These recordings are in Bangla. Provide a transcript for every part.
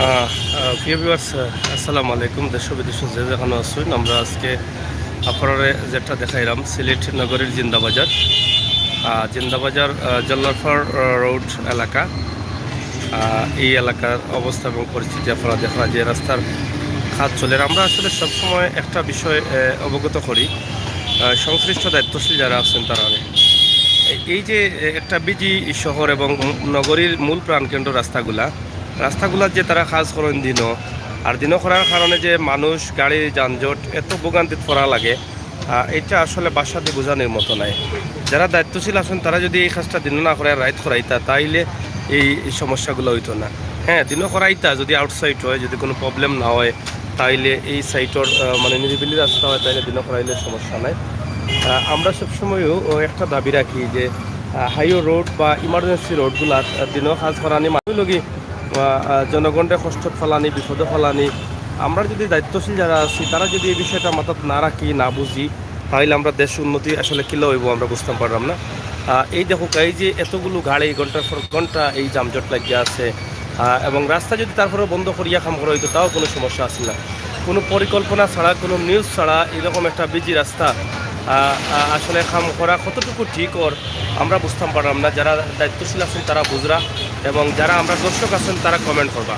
প্রিয় ভিউয়ার্স, আসসালামু আলাইকুম। দেশ বিদেশে যে যেখানে আসুন, আমরা আজকে আপনারা যেটা দেখাইলাম সিলেট নগরীর জিন্দাবাজার জিন্দাবাজার জল্লারফার রোড এলাকা। এই এলাকার অবস্থা এবং পরিস্থিতি আপনারা দেখা যে রাস্তার খাত চলে। আমরা আসলে সবসময় একটা বিষয় অবগত করি সংশ্লিষ্ট দায়িত্বশীল যারা আছেন তারা এই যে একটা বিজি শহর এবং নগরীর মূল প্রাণকেন্দ্র রাস্তাগুলা যে তারা কাজ করেন দিনও করার কারণে যে মানুষ গাড়ি যানজট এত ভোগান্তিত পড়া লাগে, এটা আসলে বাসাতে বোঝানোর মতো নাই। যারা দায়িত্বশীল আছেন তারা যদি এই কাজটা দিনও না করে রাইত করাইতা তাইলে এই সমস্যাগুলো হইতো না। হ্যাঁ, দিনও করাইতা যদি আউটসাইড হয়, যদি কোনো প্রবলেম না হয় তাইলে এই সাইটর মানে নিরিবিলি রাস্তা হয় তাইলে দিনও করাইলে সমস্যা নাই। আমরা সবসময়ও একটা দাবি রাখি যে হাইওয়ে রোড বা ইমার্জেন্সি রোডগুলার দিনও কাজ করানি মানুষ লগি জনগণের কষ্ট ফেলানি, বিপদে ফেলানি। আমরা যদি দায়িত্বশীল যারা আছি তারা যদি এই বিষয়টা মাথাত না রাখি, না বুঝি, তাহলে আমরা দেশ উন্নতি আসলে কিলো হইব আমরা বুঝতে পারলাম না। এই দেখো, এই যে এতগুলো গাড়ি ঘন্টার পর ঘন্টা এই যানজট লাগিয়ে আছে, এবং রাস্তা যদি তারপরে বন্ধ করিয়া কাম করা হইতো তাও কোনো সমস্যা আছে না। কোনো পরিকল্পনা ছাড়া, কোনো নিউজ ছাড়া এরকম একটা বিজি রাস্তা আসলে কাম করা কতটুকু ঠিক ওর আমরা বুঝতাম পারলাম না। যারা দায়িত্বশীল আছেন তারা বুঝরা, এবং যারা আমরা দর্শক আছেন তারা কমেন্ট করবা।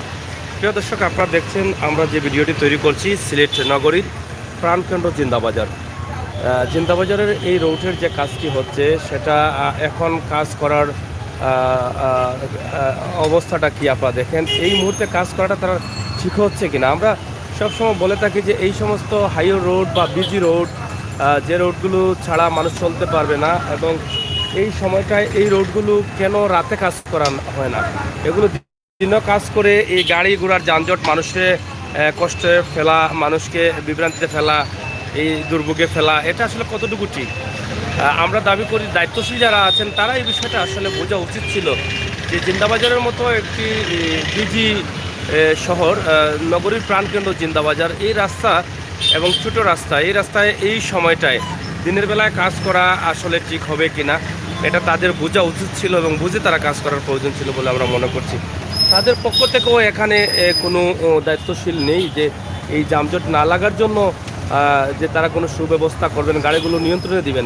প্রিয় দর্শক, আপনারা দেখছেন আমরা যে ভিডিওটি তৈরি করছি সিলেট নগরীর প্রাণকেন্দ্র জিন্দাবাজারের এই রোডের যে কাজটি হচ্ছে সেটা এখন কাজ করার অবস্থাটা কি আপনারা দেখেন। এই মুহূর্তে কাজ করাটা তারা ঠিক হচ্ছে কিনা। আমরা সবসময় বলে থাকি যে এই সমস্ত হাইওয়ে রোড বা বিজি রোড, যে রোডগুলো ছাড়া মানুষ চলতে পারবে না, এবং এই সময়টায় এই রোডগুলো কেন রাতে কাজ করা হয় না, এগুলো দিনও কাজ করে এই গাড়ি ঘোড়ার যানজট মানুষকে কষ্টে ফেলা, মানুষকে বিভ্রান্তিতে ফেলা, এই দুর্ভোগে ফেলা, এটা আসলে কতটুকু ঠিক। আমরা দাবি করি দায়িত্বশীল যারা আছেন তারা এই বিষয়টা আসলে বোঝা উচিত ছিল যে জিন্দাবাজারের মতো একটি বিজি শহর, নগরীর প্রাণকেন্দ্র জিন্দাবাজার, এই রাস্তা এবং ছোটো রাস্তা, এই রাস্তায় এই সময়টায় দিনের বেলায় কাজ করা আসলে ঠিক হবে কিনা এটা তাদের বোঝা উচিত ছিল, এবং বুঝে তারা কাজ করার প্রয়োজন ছিল বলে আমরা মনে করছি। তাদের পক্ষ থেকেও এখানে কোনো দায়িত্বশীল নেই যে এই যানজট না লাগার জন্য যে তারা কোনো সুব্যবস্থা করবেন, গাড়িগুলো নিয়ন্ত্রণে দিবেন,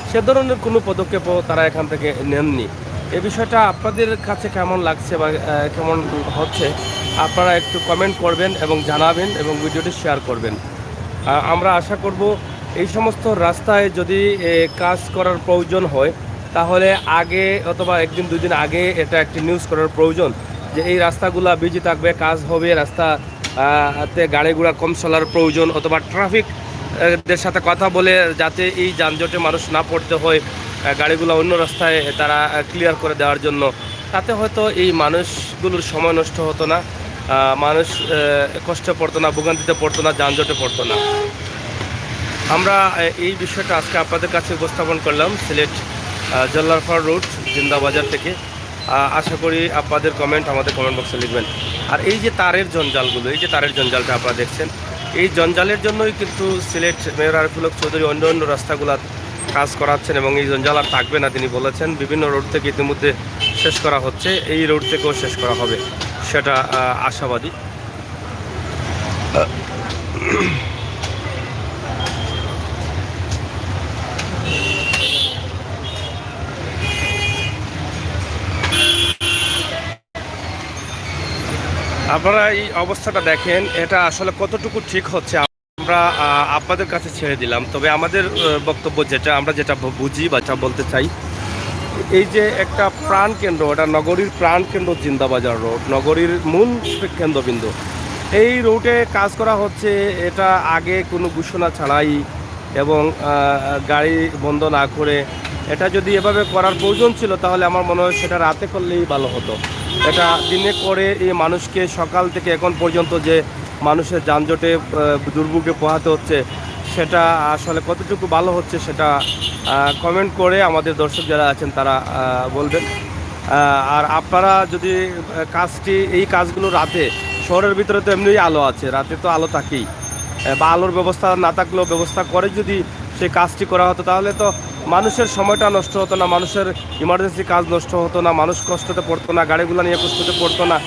সে ধরনের কোনো পদক্ষেপও তারা এখান থেকে নেননি। এই বিষয়টা আপনাদের কাছে কেমন লাগছে বা কেমন হচ্ছে আপনারা একটু কমেন্ট করবেন এবং জানাবেন, এবং ভিডিওটি শেয়ার করবেন। আমরা আশা করব এই সমস্ত রাস্তায় যদি কাজ করার প্রয়োজন হয় তাহলে আগে অথবা একদিন দুদিন আগে এটা একটি নিউজ করার প্রয়োজন যে এই রাস্তাগুলো বিজি থাকবে, কাজ হবে, রাস্তাতে গাড়ি ঘোড়া কম চলার প্রয়োজন, অথবা ট্রাফিকদের সাথে কথা বলে যাতে এই যানজটে মানুষ না পড়তে হয়, গাড়িগুলো অন্য রাস্তায় তারা ক্লিয়ার করে দেওয়ার জন্য। তাতে হয়তো এই মানুষগুলোর সময় নষ্ট হতো না, মানুষ কষ্টে পড়তো না, ভোগান্তিতে পড়তো না, যানজটে পড়তো না। আমরা এই বিষয়টা আজকে আপনাদের কাছে উপস্থাপন করলাম সিলেট জল্লারফার রোড জিন্দাবাজার থেকে। আশা করি আপনাদের কমেন্ট আমাদের কমেন্ট বক্সে লিখবেন। আর এই যে তারের জঞ্জালগুলো, এই যে তারের জঞ্জালটা আপনারা দেখছেন, এই জঞ্জালের জন্যই কিন্তু সিলেট মেয়র আরিফুল হক চৌধুরী অন্য রাস্তাগুলো কাজ করাচ্ছেন, এবং এই জঞ্জাল আর থাকবে না তিনি বলেছেন। বিভিন্ন রোড থেকে ইতিমধ্যে শেষ করা হচ্ছে, এই রোড থেকেও শেষ করা হবে, সেটা আশাবাদী। আপনারা এই অবস্থাটা দেখেন, এটা আসলে কতটুকু ঠিক হচ্ছে আমরা আপনাদের কাছে ছেড়ে দিলাম। তবে আমাদের বক্তব্য যেটা বুঝি বা যা বলতে চাই, এই যে একটা প্রাণকেন্দ্র, এটা নগরীর প্রাণকেন্দ্র জিন্দাবাজার রোড, নগরীর মূল কেন্দ্রবিন্দু, এই রোডে কাজ করা হচ্ছে। এটা আগে কোনো ঘোষণা ছাড়াই এবং গাড়ি বন্ধ না করে এটা যদি এভাবে করার প্রয়োজন ছিল তাহলে আমার মনে হয় সেটা রাতে করলেই ভালো হতো। এটা দিনে করে এই মানুষকে সকাল থেকে এখন পর্যন্ত যে মানুষের যানজটে দুর্ভোগে পোহাতে হচ্ছে, সেটা আসলে কতটুকু ভালো হচ্ছে সেটা কমেন্ট করে আমাদের দর্শক যারা আছেন তারা বলবেন। আর আপনারা যদি এই কাজগুলো রাতে, শহরের ভিতরে তো এমনিই আলো আছে, রাতে তো আলো থাকেই, বা আলোর ব্যবস্থা না থাকলেও ব্যবস্থা করে যদি সেই কাজটি করা হতো তাহলে তো মানুষের সময়টা নষ্ট হতো না, মানুষের ইমার্জেন্সি কাজ নষ্ট হতো না, মানুষ কষ্টতে পড়তো না, গাড়িগুলো নিয়ে কষ্টতে পড়তো না।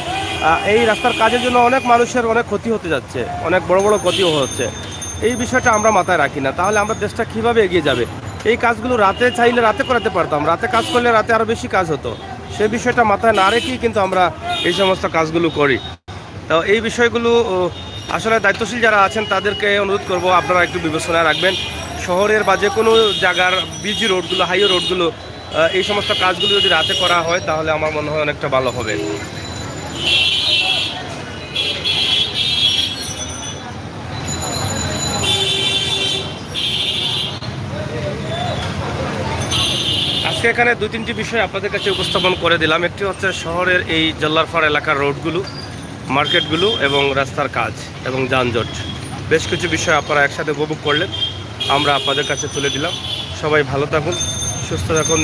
এই রাস্তার কাজের জন্য অনেক মানুষের অনেক ক্ষতি হতে যাচ্ছে, অনেক বড় বড় ক্ষতিও হচ্ছে। এই বিষয়টা আমরা মাথায় রাখি না, তাহলে আমরা দেশটা কীভাবে এগিয়ে যাবে? এই কাজগুলো রাতে চাইলে রাতে করাতে পারতাম, রাতে কাজ করলে রাতে আরও বেশি কাজ হতো। সেই বিষয়টা মাথায় না রেখেই কিন্তু আমরা এই সমস্ত কাজগুলো করি। তো এই বিষয়গুলো আসলে দায়িত্বশীল যারা আছেন তাদেরকে অনুরোধ করব আপনারা একটু বিবেচনায় রাখবেন। শহরের বা যে কোনো জায়গার বিজি রোডগুলো, হাইওয়ে রোডগুলো, এই সমস্ত কাজগুলো যদি রাতে করা হয় তাহলে আমার মনে হয় অনেকটা ভালো হবে। আজকে এখানে 2-3টি বিষয় আপনাদের কাছে উপস্থাপন করে দিলাম। একটি হচ্ছে শহরের এই জল্লারপাড় এলাকার রোডগুলো, মার্কেটগুলো এবং রাস্তার কাজ এবং যানজট। বেশ কিছু বিষয় আপনারা একসাথে উপভোগ করলেন, আমরা আপনাদের কাছে তুলে দিলাম। সবাই ভালো থাকুন, সুস্থ থাকুন,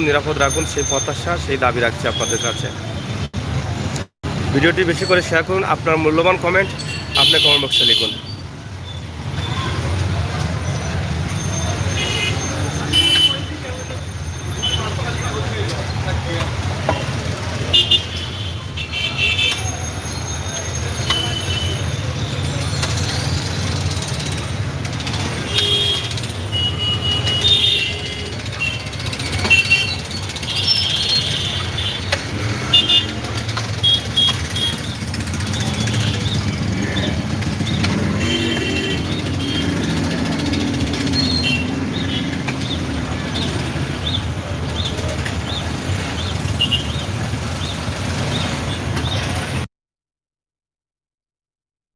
নিরাপদ রাখুন, সেই প্রত্যাশা, সেই দাবি রাখছি আপনাদের কাছে। ভিডিওটি বেশি করে শেয়ার করুন, আপনার মূল্যবান কমেন্ট আপনি কমেন্ট বক্সে লিখুন।